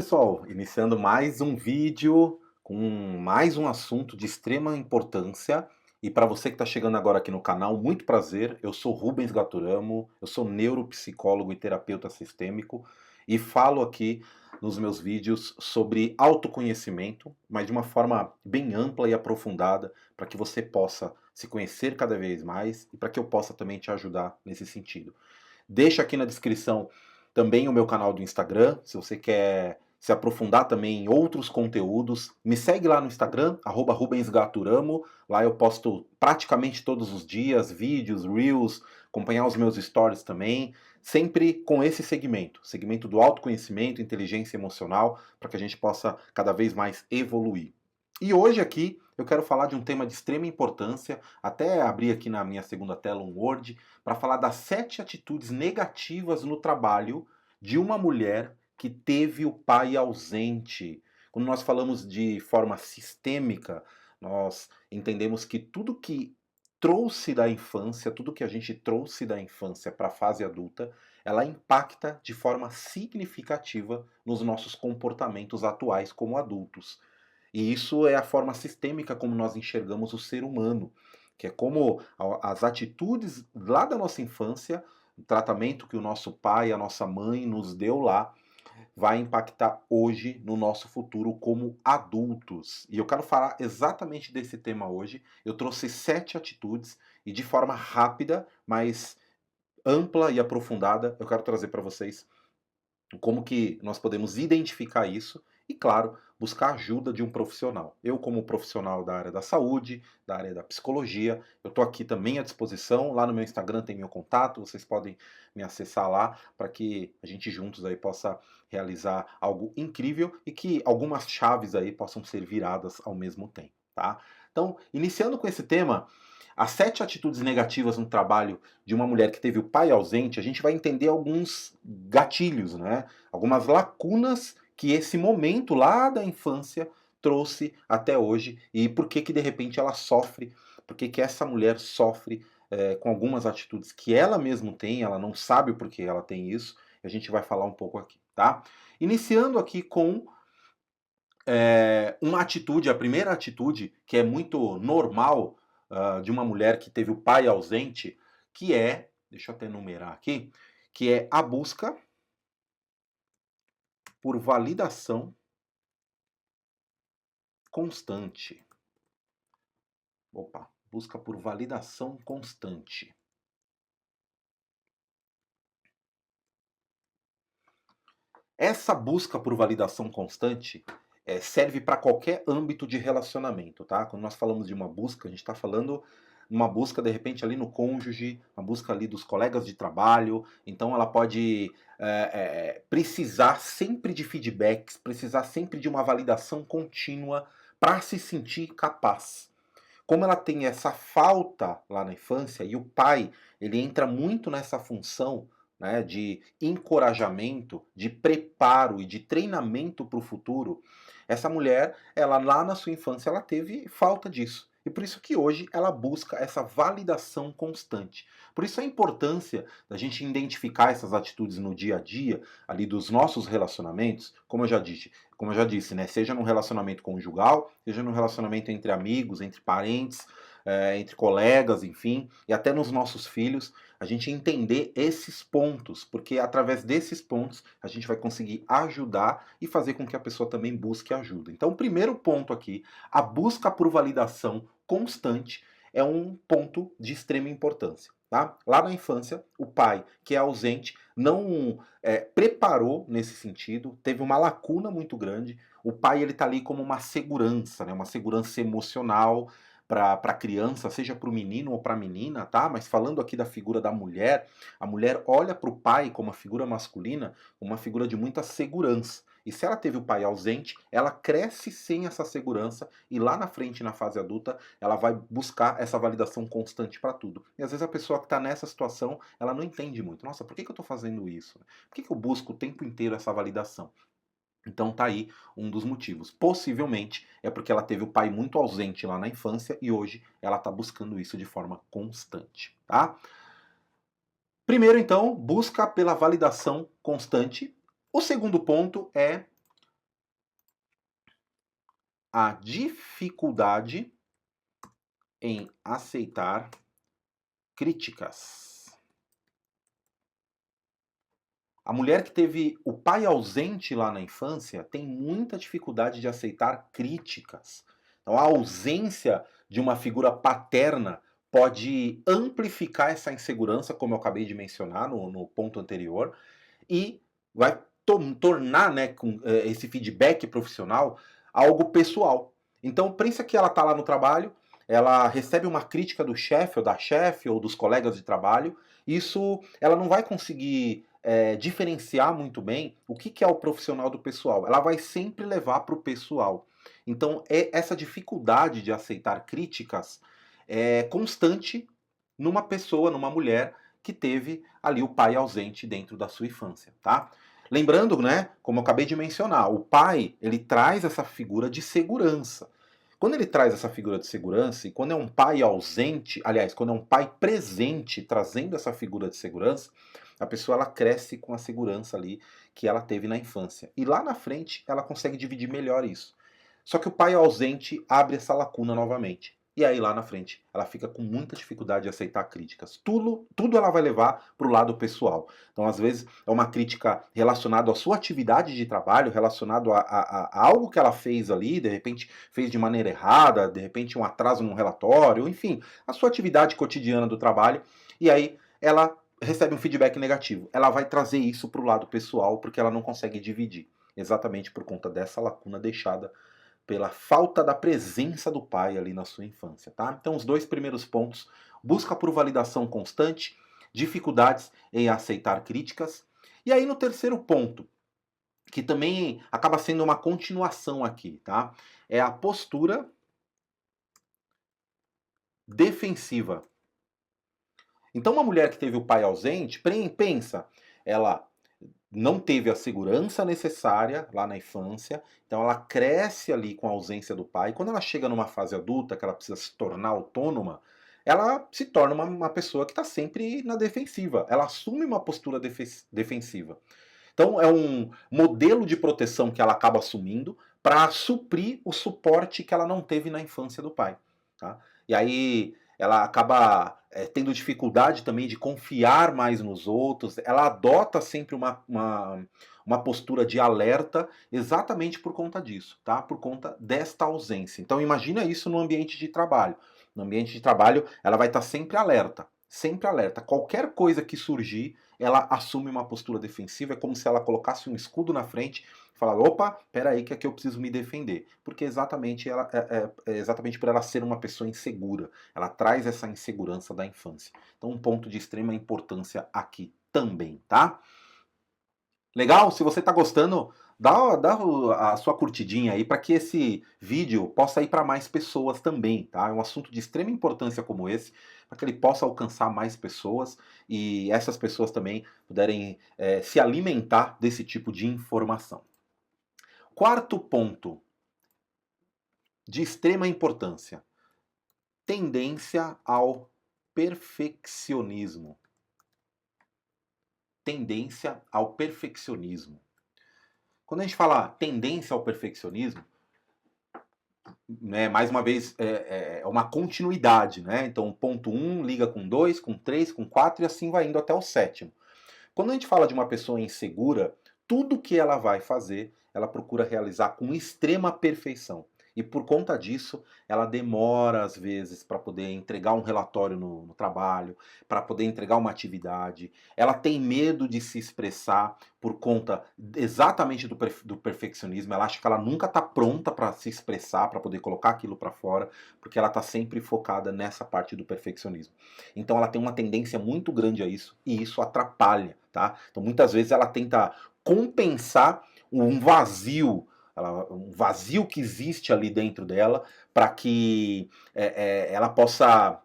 Pessoal, iniciando mais um vídeo com mais um assunto de extrema importância. E para você que está chegando agora aqui no canal, muito prazer. Eu sou Rubens Gaturamo, eu sou neuropsicólogo e terapeuta sistêmico e falo aqui nos meus vídeos sobre autoconhecimento, mas de uma forma bem ampla e aprofundada, para que você possa se conhecer cada vez mais e para que eu possa também te ajudar nesse sentido. Deixa aqui na descrição também o meu canal do Instagram, se você quer se aprofundar também em outros conteúdos. Me segue lá no Instagram, @rubensgaturamo. Lá eu posto praticamente todos os dias vídeos, reels, acompanhar os meus stories também, sempre com esse segmento do autoconhecimento, inteligência emocional, para que a gente possa cada vez mais evoluir. E hoje aqui eu quero falar de um tema de extrema importância, até abrir aqui na minha segunda tela um Word, para falar das 7 atitudes negativas no trabalho de uma mulher que teve o pai ausente. Quando nós falamos de forma sistêmica, nós entendemos que tudo que trouxe da infância, tudo que a gente trouxe da infância para a fase adulta, ela impacta de forma significativa nos nossos comportamentos atuais como adultos. E isso é a forma sistêmica como nós enxergamos o ser humano, que é como as atitudes lá da nossa infância, o tratamento que o nosso pai, a nossa mãe nos deu lá, vai impactar hoje no nosso futuro como adultos. E eu quero falar exatamente desse tema hoje. Eu trouxe 7 atitudes e de forma rápida, mas ampla e aprofundada, eu quero trazer para vocês como que nós podemos identificar isso e, claro, buscar a ajuda de um profissional. Eu, como profissional da área da saúde, da área da psicologia, eu estou aqui também à disposição. Lá no meu Instagram tem meu contato, vocês podem me acessar lá para que a gente juntos aí possa realizar algo incrível e que algumas chaves aí possam ser viradas ao mesmo tempo, tá? Então, iniciando com esse tema, as 7 atitudes negativas no trabalho de uma mulher que teve o pai ausente, a gente vai entender alguns gatilhos, né? Algumas lacunas que esse momento lá da infância trouxe até hoje e por que que de repente ela sofre, por que que essa mulher sofre com algumas atitudes que ela mesma tem, ela não sabe o porquê ela tem isso, e a gente vai falar um pouco aqui, tá? Iniciando aqui com uma atitude, a primeira atitude, que é muito normal de uma mulher que teve o pai ausente, que é, deixa eu até enumerar aqui, que é a busca por validação constante. Opa, busca por validação constante. Essa busca por validação constante serve para qualquer âmbito de relacionamento, tá? Quando nós falamos de uma busca, a gente está falando uma busca de repente ali no cônjuge, uma busca ali dos colegas de trabalho. Então ela pode precisar sempre de feedbacks, precisar sempre de uma validação contínua para se sentir capaz. Como ela tem essa falta lá na infância e o pai ele entra muito nessa função, né, de encorajamento, de preparo e de treinamento para o futuro, essa mulher, ela lá na sua infância, ela teve falta disso. E por isso que hoje ela busca essa validação constante. Por isso a importância da gente identificar essas atitudes no dia a dia, ali dos nossos relacionamentos, como eu já disse, né? Seja num relacionamento conjugal, seja num relacionamento entre amigos, entre parentes, entre colegas, enfim, e até nos nossos filhos, a gente entender esses pontos, porque através desses pontos a gente vai conseguir ajudar e fazer com que a pessoa também busque ajuda. Então, o primeiro ponto aqui, a busca por validação constante é um ponto de extrema importância. Tá? Lá na infância, o pai, que é ausente, não preparou nesse sentido, teve uma lacuna muito grande. O pai ele está ali como uma segurança, né? Uma segurança emocional para a criança, seja para o menino ou para a menina, tá? Mas falando aqui da figura da mulher, a mulher olha para o pai como uma figura masculina, uma figura de muita segurança. E se ela teve o pai ausente, ela cresce sem essa segurança e lá na frente, na fase adulta, ela vai buscar essa validação constante para tudo. E às vezes a pessoa que está nessa situação, ela não entende muito. Nossa, por que eu estou fazendo isso? Por que eu busco o tempo inteiro essa validação? Então tá aí um dos motivos. Possivelmente é porque ela teve o pai muito ausente lá na infância e hoje ela está buscando isso de forma constante, tá? Primeiro então, busca pela validação constante. O segundo ponto é a dificuldade em aceitar críticas. A mulher que teve o pai ausente lá na infância tem muita dificuldade de aceitar críticas. Então, a ausência de uma figura paterna pode amplificar essa insegurança, como eu acabei de mencionar no ponto anterior, e vai tornar, né, esse feedback profissional algo pessoal. Então, pensa que ela está lá no trabalho, ela recebe uma crítica do chefe ou da chefe ou dos colegas de trabalho, isso ela não vai conseguir diferenciar muito bem o que é o profissional do pessoal. Ela vai sempre levar para o pessoal. Então, essa dificuldade de aceitar críticas é constante numa pessoa, numa mulher que teve ali o pai ausente dentro da sua infância, tá? Lembrando, né, como eu acabei de mencionar, o pai, ele traz essa figura de segurança. Quando ele traz essa figura de segurança, e quando é um pai ausente, aliás, quando é um pai presente trazendo essa figura de segurança, a pessoa ela cresce com a segurança ali que ela teve na infância. E lá na frente ela consegue dividir melhor isso. Só que o pai ausente abre essa lacuna novamente. E aí lá na frente ela fica com muita dificuldade de aceitar críticas. Tudo ela vai levar para o lado pessoal. Então, às vezes, é uma crítica relacionada à sua atividade de trabalho, relacionado a algo que ela fez ali, de repente fez de maneira errada, de repente um atraso num relatório, enfim, a sua atividade cotidiana do trabalho. E aí ela recebe um feedback negativo. Ela vai trazer isso para o lado pessoal porque ela não consegue dividir. Exatamente por conta dessa lacuna deixada pela falta da presença do pai ali na sua infância, tá? Então, os dois primeiros pontos: busca por validação constante, dificuldades em aceitar críticas. E aí, no terceiro ponto, que também acaba sendo uma continuação aqui, tá? É a postura defensiva. Então, uma mulher que teve o pai ausente, pensa, ela não teve a segurança necessária lá na infância, então ela cresce ali com a ausência do pai. Quando ela chega numa fase adulta, que ela precisa se tornar autônoma, ela se torna uma pessoa que está sempre na defensiva. Ela assume uma postura defensiva. Então é um modelo de proteção que ela acaba assumindo para suprir o suporte que ela não teve na infância do pai. Tá? E aí ela acaba tendo dificuldade também de confiar mais nos outros, ela adota sempre uma postura de alerta exatamente por conta disso, tá? Por conta desta ausência. Então imagina isso no ambiente de trabalho. No ambiente de trabalho, ela vai estar sempre alerta. Sempre alerta. Qualquer coisa que surgir, ela assume uma postura defensiva, é como se ela colocasse um escudo na frente e falasse: opa, peraí que aqui eu preciso me defender. Porque exatamente por ela ser uma pessoa insegura. Ela traz essa insegurança da infância. Então, um ponto de extrema importância aqui também, tá? Legal? Se você está gostando, dá a sua curtidinha aí para que esse vídeo possa ir para mais pessoas também, tá? É um assunto de extrema importância como esse, para que ele possa alcançar mais pessoas e essas pessoas também puderem se alimentar desse tipo de informação. Quarto ponto de extrema importância: tendência ao perfeccionismo. Tendência ao perfeccionismo. Quando a gente fala tendência ao perfeccionismo, né, mais uma vez, é uma continuidade, né? Então, ponto 1 liga com 2, com 3, com 4 e assim vai indo até o sétimo. Quando a gente fala de uma pessoa insegura, tudo que ela vai fazer, ela procura realizar com extrema perfeição. E por conta disso, ela demora às vezes para poder entregar um relatório no trabalho, para poder entregar uma atividade. Ela tem medo de se expressar por conta exatamente do perfeccionismo. Ela acha que ela nunca está pronta para se expressar, para poder colocar aquilo para fora, porque ela está sempre focada nessa parte do perfeccionismo. Então ela tem uma tendência muito grande a isso e isso atrapalha, tá? Então muitas vezes ela tenta compensar um vazio, um vazio que existe ali dentro dela, para que ela possa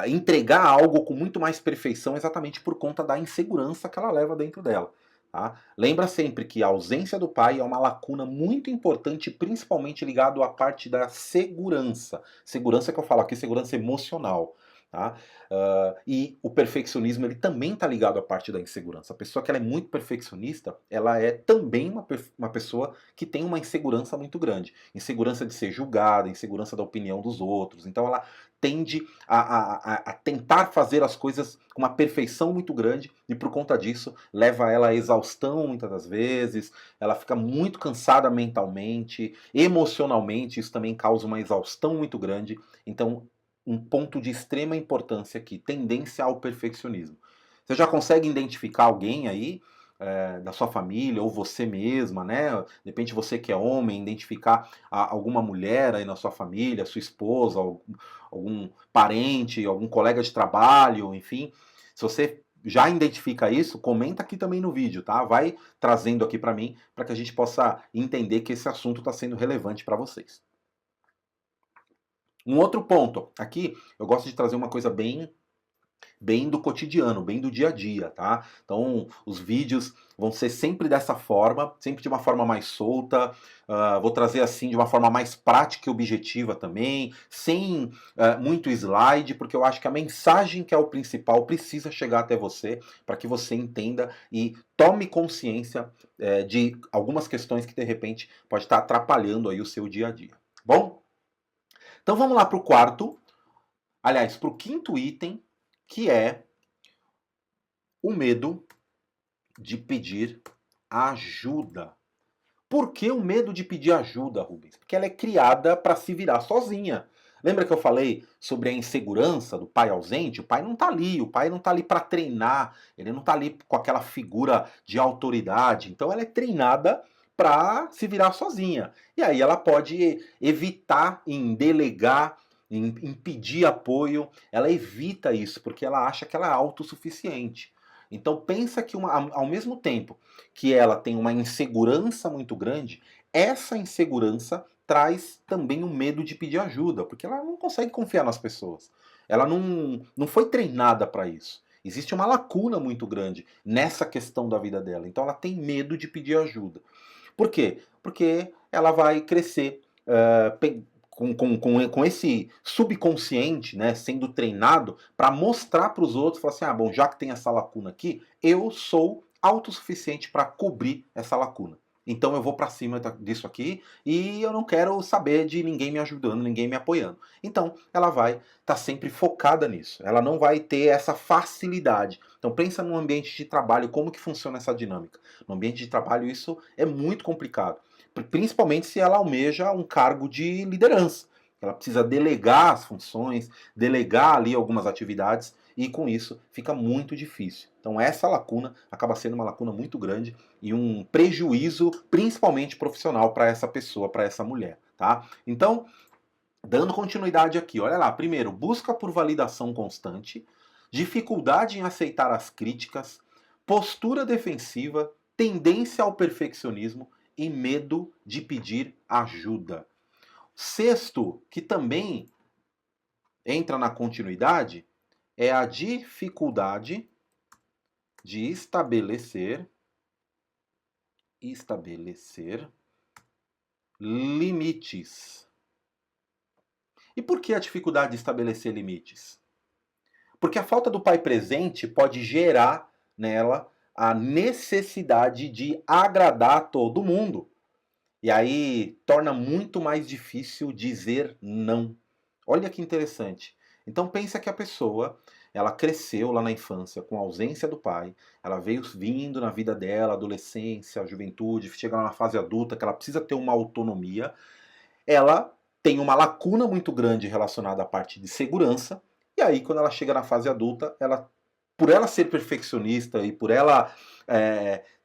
entregar algo com muito mais perfeição, exatamente por conta da insegurança que ela leva dentro dela. Tá? Lembra sempre que a ausência do pai é uma lacuna muito importante, principalmente ligado à parte da segurança. Segurança que eu falo aqui, segurança emocional. tá? E o perfeccionismo, ele também está ligado à parte da insegurança. A pessoa que ela é muito perfeccionista, ela é também uma pessoa que tem uma insegurança muito grande. Insegurança de ser julgada, insegurança da opinião dos outros. Então ela tende a tentar fazer as coisas com uma perfeição muito grande e por conta disso leva ela à exaustão muitas das vezes, ela fica muito cansada mentalmente, emocionalmente, isso também causa uma exaustão muito grande. Então um ponto de extrema importância aqui, tendência ao perfeccionismo. Você já consegue identificar alguém aí da sua família ou você mesma, né? De repente você que é homem, identificar alguma mulher aí na sua família, sua esposa, algum parente, algum colega de trabalho, enfim. Se você já identifica isso, comenta aqui também no vídeo, tá? Vai trazendo aqui para mim, para que a gente possa entender que esse assunto está sendo relevante para vocês. Um outro ponto, aqui eu gosto de trazer uma coisa bem do cotidiano, bem do dia a dia, tá? Então, os vídeos vão ser sempre dessa forma, sempre de uma forma mais solta, vou trazer assim de uma forma mais prática e objetiva também, sem muito slide, porque eu acho que a mensagem que é o principal precisa chegar até você, para que você entenda e tome consciência de algumas questões que de repente pode estar atrapalhando aí o seu dia a dia. Bom? Então vamos lá para o quarto, aliás, para o quinto item, que é o medo de pedir ajuda. Por que o medo de pedir ajuda, Rubens? Porque ela é criada para se virar sozinha. Lembra que eu falei sobre a insegurança do pai ausente? O pai não está ali, o pai não está ali para treinar, ele não está ali com aquela figura de autoridade. Então ela é treinada para se virar sozinha. E aí ela pode evitar em delegar, em pedir apoio, ela evita isso, porque ela acha que ela é autossuficiente. Então pensa que ao mesmo tempo que ela tem uma insegurança muito grande, essa insegurança traz também o medo de pedir ajuda, porque ela não consegue confiar nas pessoas. Ela não foi treinada para isso. Existe uma lacuna muito grande nessa questão da vida dela. Então ela tem medo de pedir ajuda. Por quê? Porque ela vai crescer com esse subconsciente, né, sendo treinado para mostrar para os outros, falar assim, bom, já que tem essa lacuna aqui, eu sou autossuficiente para cobrir essa lacuna. Então eu vou para cima disso aqui e eu não quero saber de ninguém me ajudando, ninguém me apoiando. Então ela vai estar sempre focada nisso. Ela não vai ter essa facilidade. Então pensa no ambiente de trabalho, como que funciona essa dinâmica. No ambiente de trabalho isso é muito complicado, principalmente se ela almeja um cargo de liderança. Ela precisa delegar as funções, delegar ali algumas atividades e com isso fica muito difícil. Então essa lacuna acaba sendo uma lacuna muito grande e um prejuízo principalmente profissional para essa pessoa, para essa mulher, tá? Então, dando continuidade aqui, olha lá, primeiro, busca por validação constante, dificuldade em aceitar as críticas, postura defensiva, tendência ao perfeccionismo e medo de pedir ajuda. Sexto, que também entra na continuidade, é a dificuldade de estabelecer limites. E por que a dificuldade de estabelecer limites? Porque a falta do pai presente pode gerar nela a necessidade de agradar todo mundo. E aí torna muito mais difícil dizer não. Olha que interessante. Então pensa que a pessoa, ela cresceu lá na infância com a ausência do pai, ela veio vindo na vida dela, adolescência, juventude, chega na fase adulta que ela precisa ter uma autonomia, ela tem uma lacuna muito grande relacionada à parte de segurança, e aí quando ela chega na fase adulta, por ela ser perfeccionista e por ela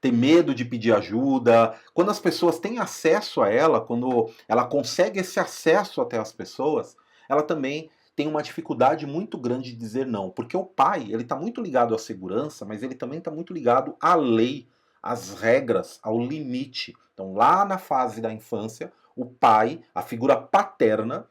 ter medo de pedir ajuda, quando as pessoas têm acesso a ela, quando ela consegue esse acesso até as pessoas, ela também tem uma dificuldade muito grande de dizer não, porque o pai, ele está muito ligado à segurança, mas ele também está muito ligado à lei, às regras, ao limite. Então lá na fase da infância, o pai, a figura paterna,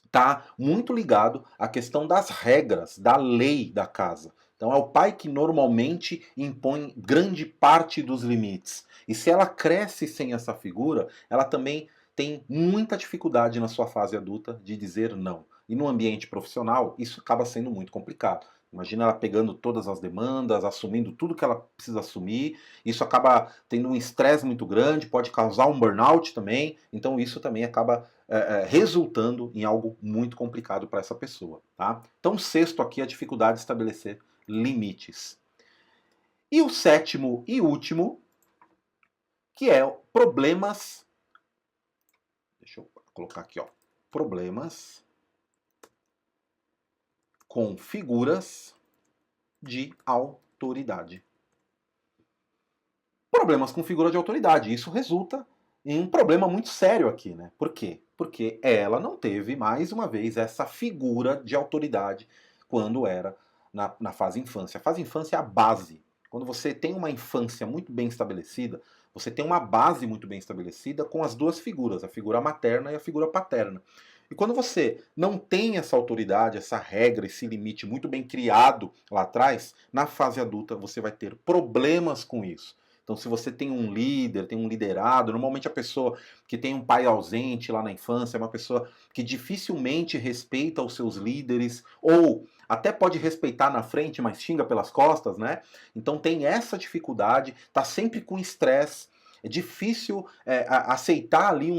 está muito ligado à questão das regras, da lei da casa. Então é o pai que normalmente impõe grande parte dos limites. E se ela cresce sem essa figura, ela também tem muita dificuldade na sua fase adulta de dizer não. E no ambiente profissional, isso acaba sendo muito complicado. Imagina ela pegando todas as demandas, assumindo tudo que ela precisa assumir. Isso acaba tendo um estresse muito grande, pode causar um burnout também. Então isso também acaba resultando em algo muito complicado para essa pessoa. Tá? Então o sexto aqui é a dificuldade de estabelecer limites. E o sétimo e último, que é problemas. Deixa eu colocar aqui, ó. Problemas com figuras de autoridade. Problemas com figura de autoridade. Isso resulta em um problema muito sério aqui, né? Por quê? Porque ela não teve, mais uma vez, essa figura de autoridade quando era na fase infância. A fase infância é a base. Quando você tem uma infância muito bem estabelecida, você tem uma base muito bem estabelecida com as duas figuras, a figura materna e a figura paterna. E quando você não tem essa autoridade, essa regra, esse limite muito bem criado lá atrás, na fase adulta você vai ter problemas com isso. Então, se você tem um líder, tem um liderado, normalmente a pessoa que tem um pai ausente lá na infância é uma pessoa que dificilmente respeita os seus líderes, ou até pode respeitar na frente, mas xinga pelas costas, né? Então tem essa dificuldade, tá sempre com estresse, é difícil aceitar ali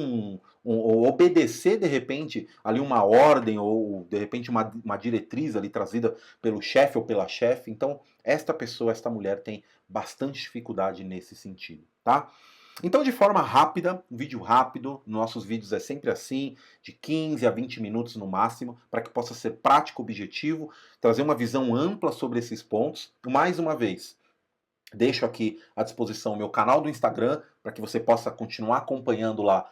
ou obedecer de repente ali uma ordem ou de repente uma diretriz ali trazida pelo chefe ou pela chefe. Então esta pessoa, esta mulher tem bastante dificuldade nesse sentido, tá? Então, de forma rápida, um vídeo rápido, nossos vídeos é sempre assim, de 15 a 20 minutos no máximo, para que possa ser prático, objetivo, trazer uma visão ampla sobre esses pontos. Mais uma vez, deixo aqui à disposição o meu canal do Instagram, para que você possa continuar acompanhando lá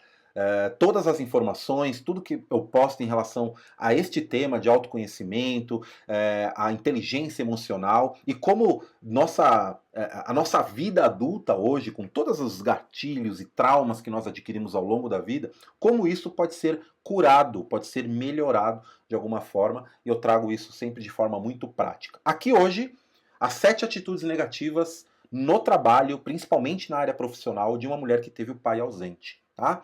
todas as informações, tudo que eu posto em relação a este tema de autoconhecimento, a inteligência emocional e como a nossa vida adulta hoje, com todos os gatilhos e traumas que nós adquirimos ao longo da vida, como isso pode ser curado, pode ser melhorado de alguma forma, e eu trago isso sempre de forma muito prática. Aqui hoje, as 7 atitudes negativas no trabalho, principalmente na área profissional, de uma mulher que teve o pai ausente, tá?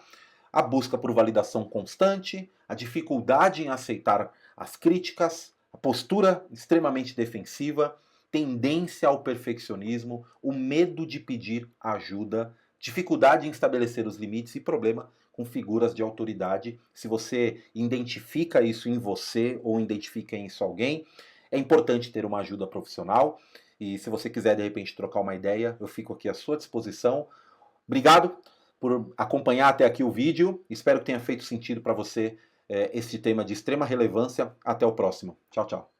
A busca por validação constante, a dificuldade em aceitar as críticas, a postura extremamente defensiva, tendência ao perfeccionismo, o medo de pedir ajuda, dificuldade em estabelecer os limites e problema com figuras de autoridade. Se você identifica isso em você ou identifica isso em alguém, é importante ter uma ajuda profissional. E se você quiser de repente trocar uma ideia, eu fico aqui à sua disposição. Obrigado por acompanhar até aqui o vídeo. Espero que tenha feito sentido para você esse tema de extrema relevância. Até o próximo. Tchau, tchau.